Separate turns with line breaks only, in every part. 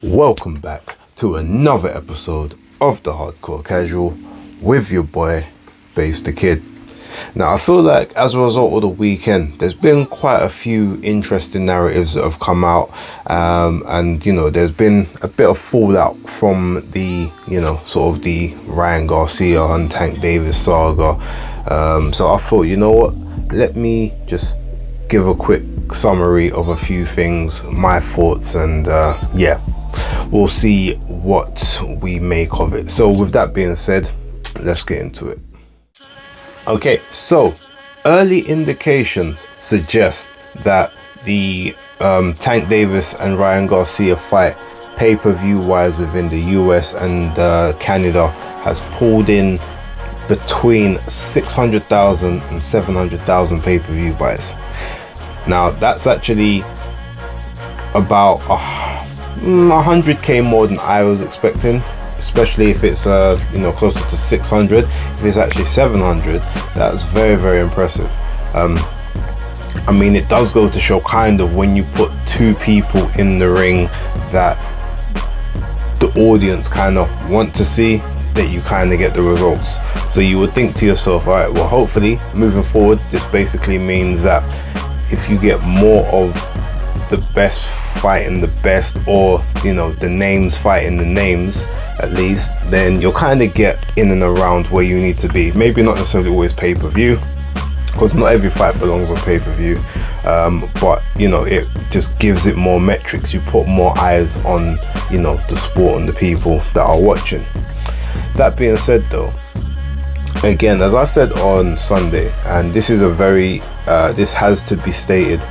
Welcome back to another episode of the Hardcore Casual with your boy, Bass the Kid. Now, I feel like as a result of the weekend, there's been quite a few interesting narratives that have come out, and there's been a bit of fallout from the sort of the Ryan Garcia and Tank Davis saga. So I thought, you know what, let me just give a quick summary of a few things, my thoughts, and we'll see what we make of it. So with that being said, let's get into it. Okay, so early indications suggest that the Tank Davis and Ryan Garcia fight, pay-per-view wise, within the US and Canada, has pulled in between 600,000 and 700,000 pay-per-view buys. Now that's actually about 100k more than I was expecting, especially if it's closer to 600. If it's actually 700, that's very, very impressive. I mean, it does go to show kind of when you put two people in the ring that the audience kind of want to see, that you kind of get the results. So you would think to yourself, all right, well, hopefully moving forward, this basically means that if you get more of the best fighting the best, or the names fighting the names at least, then you'll kind of get in and around where you need to be. Maybe not necessarily always pay-per-view, because not every fight belongs on pay-per-view, but it just gives it more metrics. You put more eyes on the sport and the people that are watching. That being said, though, again, as I said on Sunday, and this is this has to be stated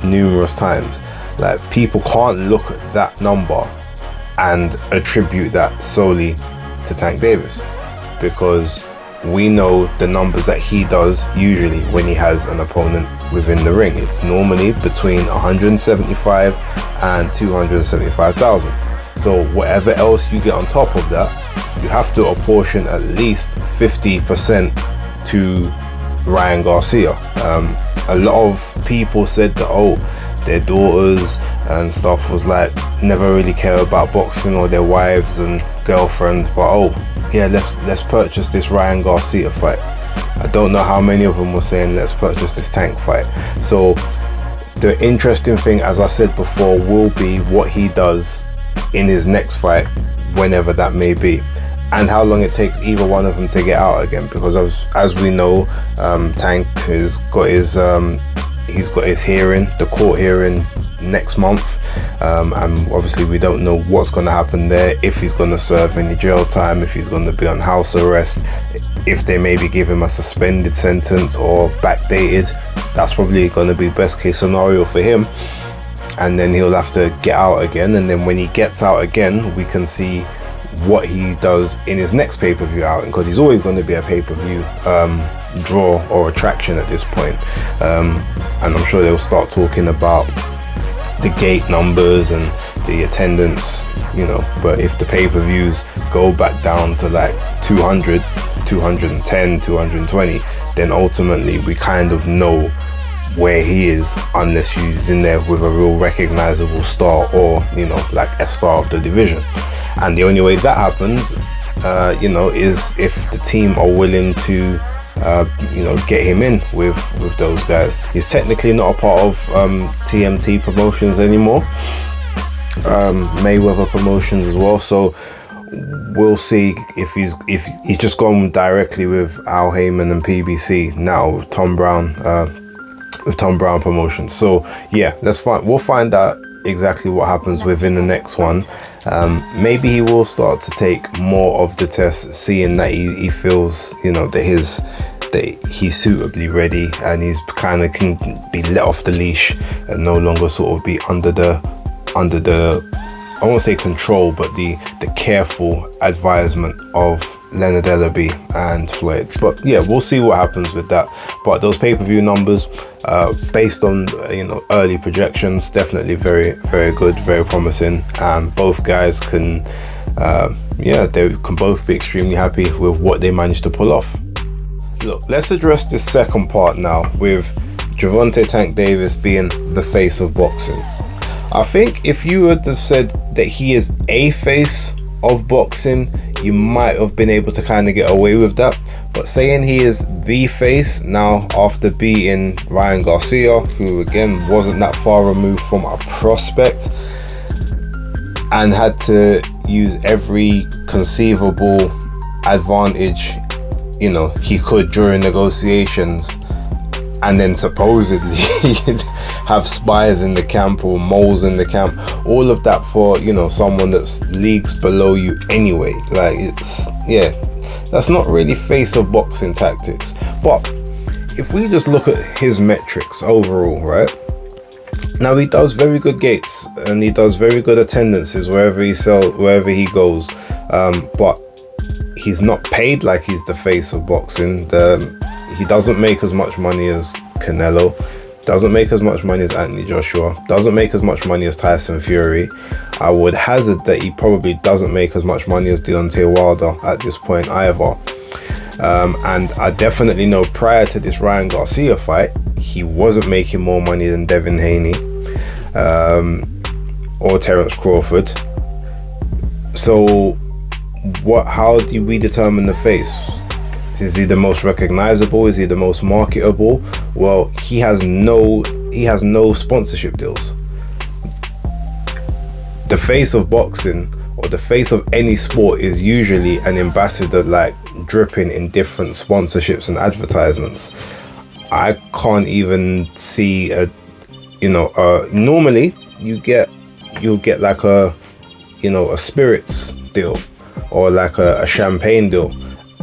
numerous times, like, people can't look at that number and attribute that solely to Tank Davis, because we know the numbers that he does usually when he has an opponent within the ring. It's normally between 175 and 275,000. So whatever else you get on top of that, you have to apportion at least 50% to Ryan Garcia. A lot of people said that their daughters and stuff was like, never really care about boxing, or their wives and girlfriends, but let's purchase this Ryan Garcia fight. I don't know how many of them were saying let's purchase this Tank fight. So the interesting thing, as I said before, will be what he does in his next fight, whenever that may be, and how long it takes either one of them to get out again, because as we know, Tank has got his hearing, the court hearing, next month, and obviously we don't know what's going to happen there, if he's going to serve any jail time, if he's going to be on house arrest, if they maybe give him a suspended sentence or backdated. That's probably going to be best case scenario for him, and then he'll have to get out again, and then when he gets out again, we can see what he does in his next pay-per-view outing, because he's always going to be a pay-per-view draw or attraction at this point, and I'm sure they'll start talking about the gate numbers and the attendance, but if the pay-per-views go back down to like 200, 210, 220, then ultimately we kind of know where he is, unless he's in there with a real recognizable star, or like a star of the division. And the only way that happens is if the team are willing to get him in with those guys. He's technically not a part of TMT Promotions anymore, Mayweather Promotions as well, so we'll see if he's just gone directly with Al Heyman and PBC now with Tom Brown Promotions. So yeah, that's fine. We'll find out exactly what happens within the next one. Maybe he will start to take more of the tests, seeing that he feels that he's suitably ready, and he's kind of can be let off the leash and no longer sort of be under the I won't say control, but the careful advisement of Leonard Ellaby and Floyd. But yeah, we'll see what happens with that. But those pay-per-view numbers, based on early projections, definitely very, very good, very promising, and both guys can they can both be extremely happy with what they managed to pull off. Look, let's address this second part now, with Gervonta Tank Davis being the face of boxing. I think if you would have said that he is a face of boxing, you might have been able to kind of get away with that. But saying he is the face now, after beating Ryan Garcia, who again wasn't that far removed from a prospect, and had to use every conceivable advantage, you know, he could during negotiations, and then supposedly have spies in the camp or moles in the camp, all of that for, you know, someone that's leagues below you anyway. Like, it's, yeah, that's not really face of boxing tactics. But if we just look at his metrics overall, right? Now, he does very good gates and he does very good attendances wherever he goes, but he's not paid like he's the face of boxing. He doesn't make as much money as Canelo, doesn't make as much money as Anthony Joshua, doesn't make as much money as Tyson Fury. I would hazard that he probably doesn't make as much money as Deontay Wilder at this point either. And I definitely know prior to this Ryan Garcia fight, he wasn't making more money than Devin Haney or Terence Crawford. So how do we determine the face? Is he the most recognizable? Is he the most marketable? Well, he has no sponsorship deals. The face of boxing, or the face of any sport, is usually an ambassador, like dripping in different sponsorships and advertisements. I can't even see normally you'll get like a spirits deal or like a champagne deal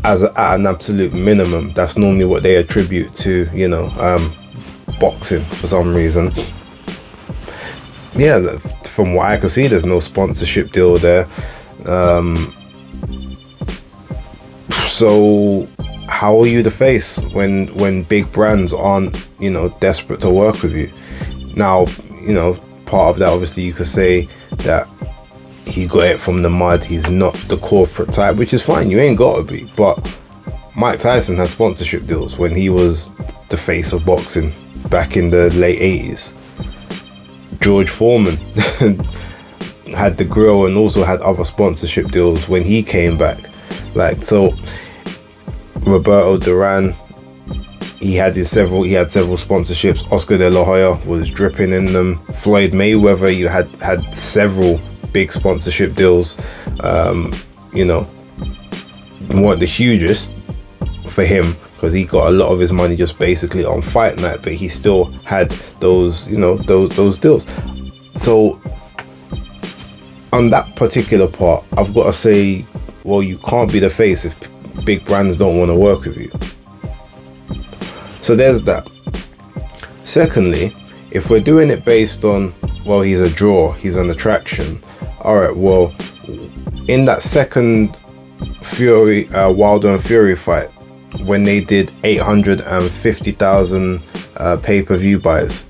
at an absolute minimum. That's normally what they attribute to, boxing for some reason. Yeah, from what I can see, there's no sponsorship deal there. So how are you the face when big brands aren't, desperate to work with you? Now, part of that, obviously, you could say that he got it from the mud. He's not the corporate type, which is fine. You ain't got to be. But Mike Tyson had sponsorship deals when he was the face of boxing back in the late 80s. George Foreman had the grill and also had other sponsorship deals when he came back. So Roberto Duran, he had several sponsorships. Oscar De La Hoya was dripping in them. Floyd Mayweather, you had several big sponsorship deals. Weren't the hugest for him because he got a lot of his money just basically on fight night, but he still had those deals. So on that particular part, I've got to say, well, you can't be the face if big brands don't want to work with you. So there's that. Secondly, if we're doing it based on, well, he's a draw, he's an attraction. All right, well, in that second Wilder and Fury fight, when they did 850,000 pay-per-view buys,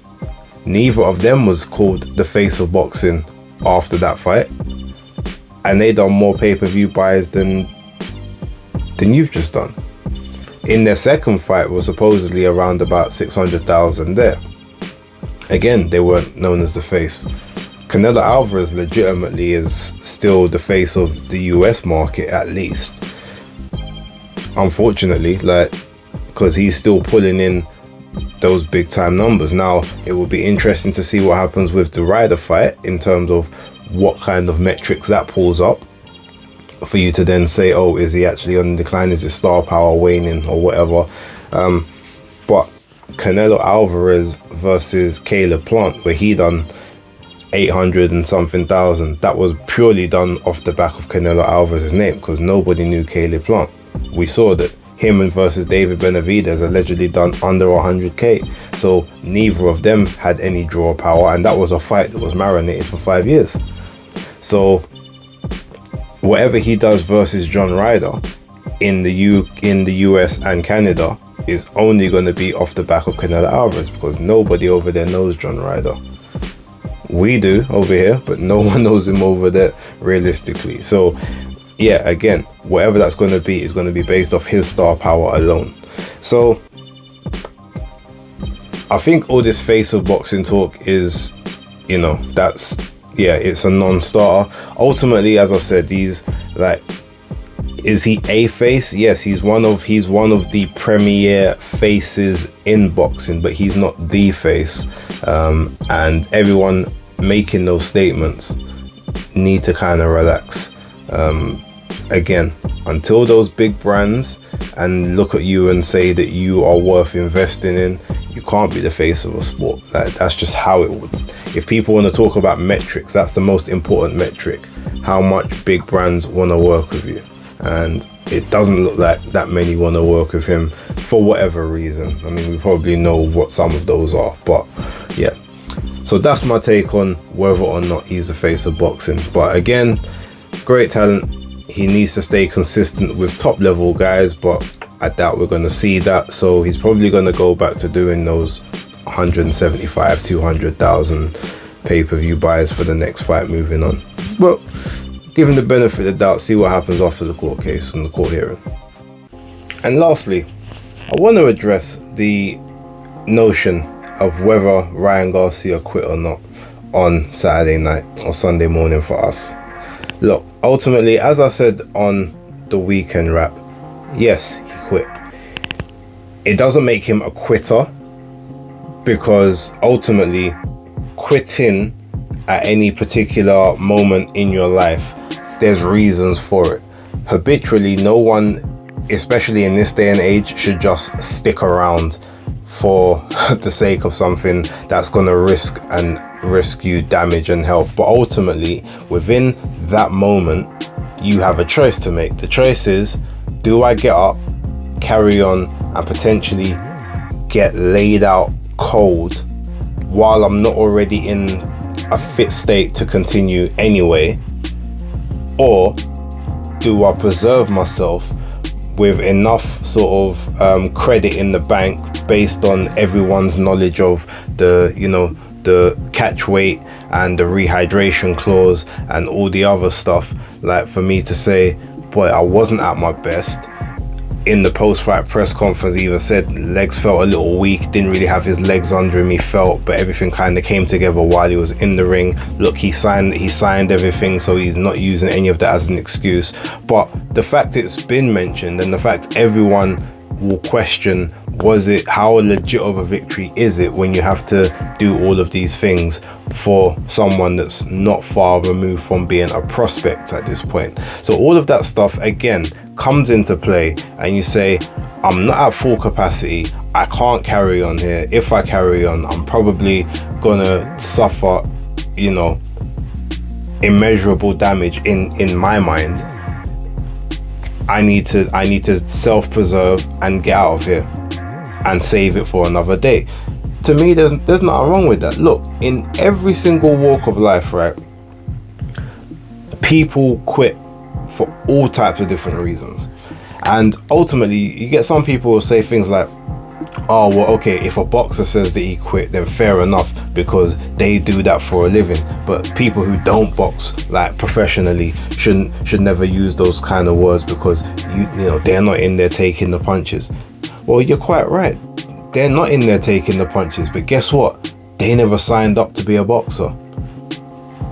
neither of them was called the face of boxing after that fight, and they done more pay-per-view buys than you've just done. In their second fight was supposedly around about 600,000 there. Again, they weren't known as the face. Canelo Alvarez legitimately is still the face of the US market, at least. Unfortunately, because he's still pulling in those big time numbers. Now, it will be interesting to see what happens with the Ryder fight in terms of what kind of metrics that pulls up for you to then say, oh, is he actually on the decline? Is his star power waning or whatever? But Canelo Alvarez versus Caleb Plant, where he done 800 and something thousand, that was purely done off the back of Canelo Alvarez's name, because nobody knew Caleb Plant. We saw that him versus David Benavidez allegedly done under 100k, so neither of them had any draw power, and that was a fight that was marinated for 5 years. So whatever he does versus John Ryder in the US and Canada is only going to be off the back of Canelo Alvarez, because nobody over there knows John Ryder. We do over here, but no one knows him over there realistically. So yeah, again, whatever that's going to be is going to be based off his star power alone. So I think all this face of boxing talk is you know, it's a non-starter. Ultimately, as I said, is he a face? Yes, he's one of the premier faces in boxing, but he's not the face. And everyone making those statements need to kind of relax. Again, until those big brands and look at you and say that you are worth investing in, you can't be the face of a sport. That's just how it would. If people want to talk about metrics, that's the most important metric. How much big brands want to work with you. And it doesn't look like that many want to work with him for whatever reason. I mean, we probably know what some of those are, but yeah. So that's my take on whether or not he's the face of boxing. But again, great talent. He needs to stay consistent with top level guys, but I doubt we're going to see that. So he's probably going to go back to doing those 175, 200,000 pay-per-view buys for the next fight moving on. Well, give him the benefit of the doubt, see what happens after the court case and the court hearing. And lastly, I want to address the notion of whether Ryan Garcia quit or not on Saturday night or Sunday morning for us. Look, ultimately, as I said on the weekend wrap, yes, he quit. It doesn't make him a quitter, because ultimately quitting at any particular moment in your life, there's reasons for it. Habitually, no one, especially in this day and age, should just stick around for the sake of something that's going to risk you damage and health. But ultimately, within that moment, you have a choice to make. The choice is, do I get up, carry on, and potentially get laid out cold while I'm not already in a fit state to continue anyway? Or do I preserve myself with enough sort of credit in the bank based on everyone's knowledge of the catch weight and the rehydration clause and all the other stuff, like for me to say, boy, I wasn't at my best. In the post-fight press conference, he even said legs felt a little weak, didn't really have his legs under him, he felt, but everything kind of came together while he was in the ring. Look, he signed everything, so he's not using any of that as an excuse. But the fact it's been mentioned, and the fact everyone will question, how legit of a victory is it when you have to do all of these things for someone that's not far removed from being a prospect at this point? So all of that stuff again comes into play, and you say, I'm not at full capacity, I can't carry on here. If I carry on, I'm probably gonna suffer, immeasurable damage in my mind. I need to self-preserve and get out of here and save it for another day. To me, there's nothing wrong with that. Look, in every single walk of life, right, people quit for all types of different reasons. And ultimately, you get some people who say things like, oh, well, okay, if a boxer says that he quit, then fair enough, because they do that for a living. But people who don't box like professionally should never use those kind of words, because they're not in there taking the punches. Well, you're quite right. They're not in there taking the punches, but guess what? They never signed up to be a boxer.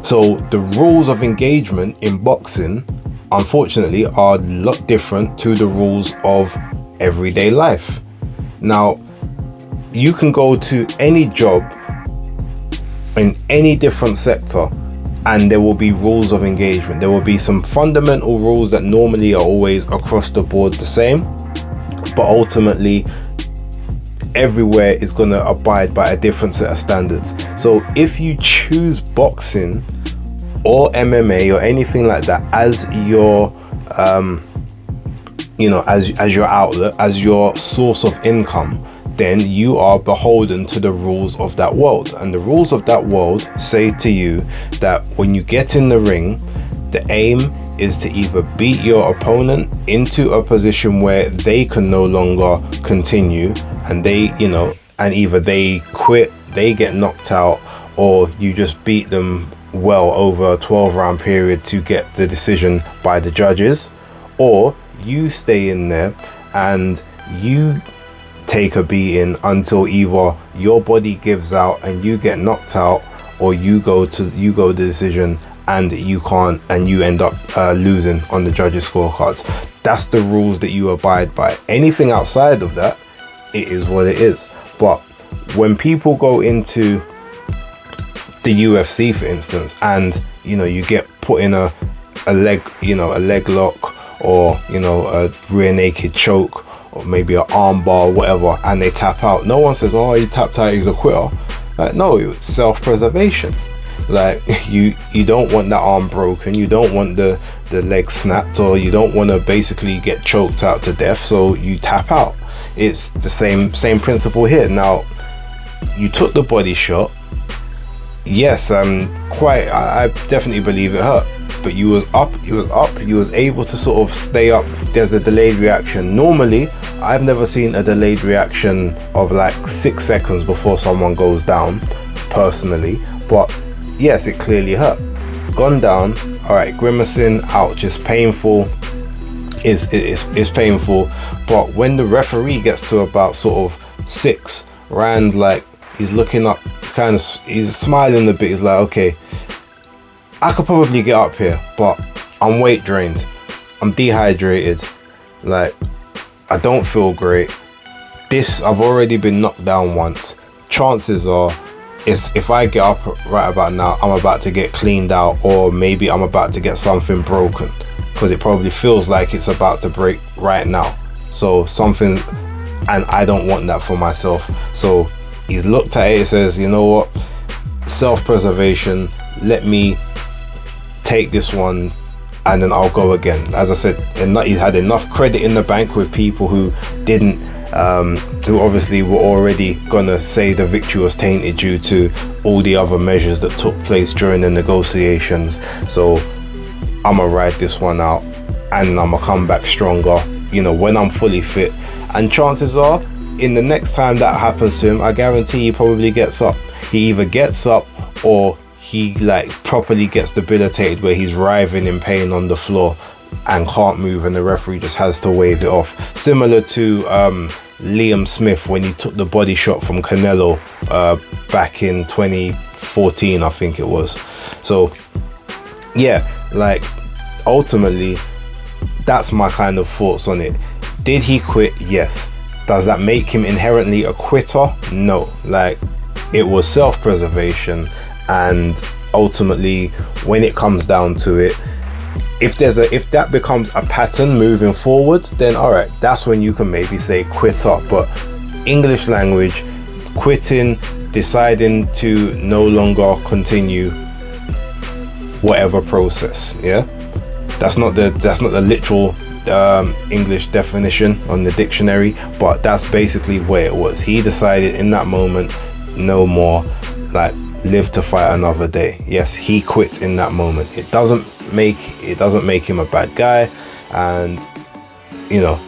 So the rules of engagement in boxing, unfortunately, are a lot different to the rules of everyday life. Now, you can go to any job in any different sector, and there will be rules of engagement. There will be some fundamental rules that normally are always across the board the same, but ultimately everywhere is going to abide by a different set of standards. So if you choose boxing or MMA or anything like that as your as your outlet, as your source of income, then you are beholden to the rules of that world. And the rules of that world say to you that when you get in the ring, the aim is to either beat your opponent into a position where they can no longer continue, and and either they quit, they get knocked out, or you just beat them well over a 12-round period to get the decision by the judges, or you stay in there and you take a beating until either your body gives out and you get knocked out, or you go the decision and you can't, and you end up losing on the judges' scorecards. That's the rules that you abide by. Anything outside of that, it is what it is. But when people go into the UFC, for instance, and you get put in a leg lock, or a rear naked choke, or maybe an arm bar, or whatever, and they tap out, no one says, oh, he tapped out, he's a quitter. Like, no, it's self-preservation. Like, you don't want that arm broken, you don't want the leg snapped, or you don't want to basically get choked out to death, so you tap out. It's the same principle here. Now, you took the body shot. Yes, I definitely believe it hurt, but you was up, you was able to sort of stay up. There's a delayed reaction. Normally, I've never seen a delayed reaction of like 6 seconds before someone goes down, personally, but yes, it clearly hurt. Gone down, all right, grimacing, ouch, it's painful. It's painful, but when the referee gets to about sort of 6, Rand, like, he's looking up, he's smiling a bit. He's like, okay, I could probably get up here, but I'm weight drained, I'm dehydrated, like, I don't feel great. I've already been knocked down once. Chances are, if I get up right about now, I'm about to get cleaned out, or maybe I'm about to get something broken, because it probably feels like it's about to break right now. So something, and I don't want that for myself. So he's looked at it, he says, you know what, self-preservation, let me take this one and then I'll go again. As I said, he had enough credit in the bank with people who didn't, who obviously were already gonna say the victory was tainted due to all the other measures that took place during the negotiations. So I'm gonna ride this one out, and I'm gonna come back stronger, when I'm fully fit. And chances are, in the next time that happens to him, I guarantee he probably gets up. He either gets up, or he like properly gets debilitated, where he's writhing in pain on the floor and can't move, and the referee just has to wave it off. Similar to Liam Smith when he took the body shot from Canelo back in 2014, I think it was. So yeah, like, ultimately, that's my kind of thoughts on it. Did he quit? Yes. Does that make him inherently a quitter? No. Like, it was self-preservation, and ultimately, when it comes down to it, if that becomes a pattern moving forwards, then all right, that's when you can maybe say quitter. But English language, quitting, deciding to no longer continue whatever process, yeah, that's not the literal English definition on the dictionary, but that's basically where it was. He decided in that moment, no more, like, live to fight another day. Yes, he quit in that moment. It doesn't make him a bad guy, and it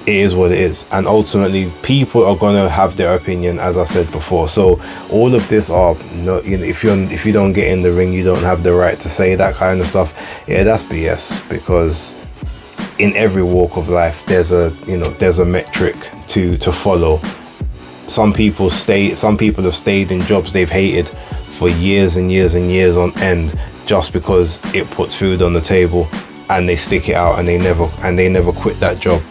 is what it is. And ultimately, people are gonna have their opinion, as I said before. So all of this are, if you don't get in the ring, you don't have the right to say that kind of stuff. Yeah, that's BS, because in every walk of life, there's a metric to follow. Some people have stayed in jobs they've hated for years and years and years on end, just because it puts food on the table, and they stick it out, and they never quit that job.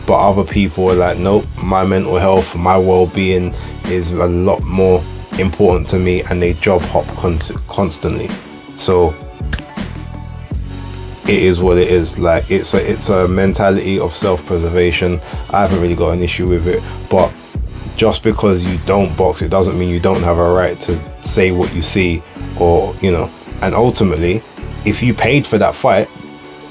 But other people are like, nope, my mental health, my well-being is a lot more important to me, and they job hop constantly. So it is what it is. Like, it's a mentality of self-preservation. I haven't really got an issue with it, but just because you don't box, it doesn't mean you don't have a right to say what you see, or and ultimately, if you paid for that fight,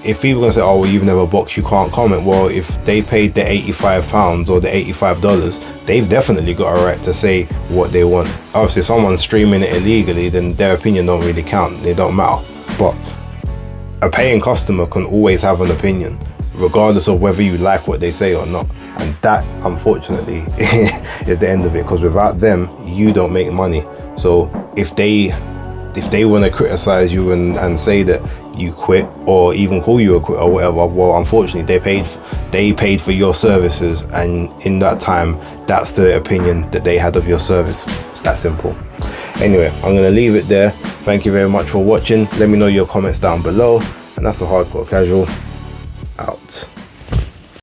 if people are gonna say, oh well, you've never boxed, you can't comment. Well, if they paid the £85 or the $85, they've definitely got a right to say what they want. Obviously, if someone's streaming it illegally, then their opinion don't really count, they don't matter. But a paying customer can always have an opinion, regardless of whether you like what they say or not. And that, unfortunately, is the end of it, because without them, you don't make money. So if they want to criticize you and say that you quit, or even call you a quit or whatever, well, unfortunately, they paid for your services, and in that time, that's the opinion that they had of your service. It's that simple. Anyway, I'm gonna leave it there. Thank you very much for watching. Let me know your comments down below, and that's the Hardcore Casual out.